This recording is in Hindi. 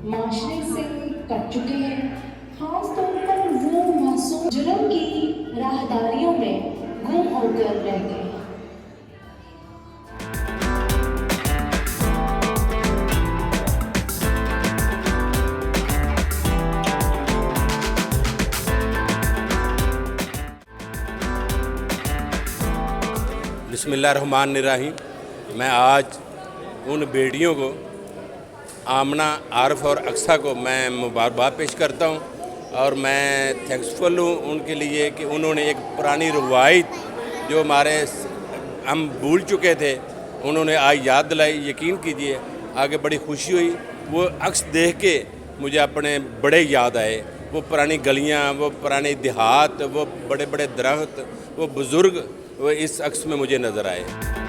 माशरे से कट चुके हैं। खास तौर पर वो मासूम जुर्म की राहदारियों में गुम होकर रह गए। बिस्मिल्लाहिर्रहमानिर्रहीम। मैं आज उन बेटियों को आमना, आरफ और अक्सा को मैं मुबारकबाद पेश करता हूँ और मैं थैंक्सफुल हूँ उनके लिए कि उन्होंने एक पुरानी रवायत जो हम भूल चुके थे, उन्होंने आज याद दिलाई। यकीन कीजिए आगे बड़ी खुशी हुई। वो अक्स देख के मुझे अपने बड़े याद आए, वो पुरानी गलियाँ, वो पुराने देहात, वो बड़े बड़े दरख्त, वो बुज़ुर्ग, वो इस अक्स में मुझे नज़र आए।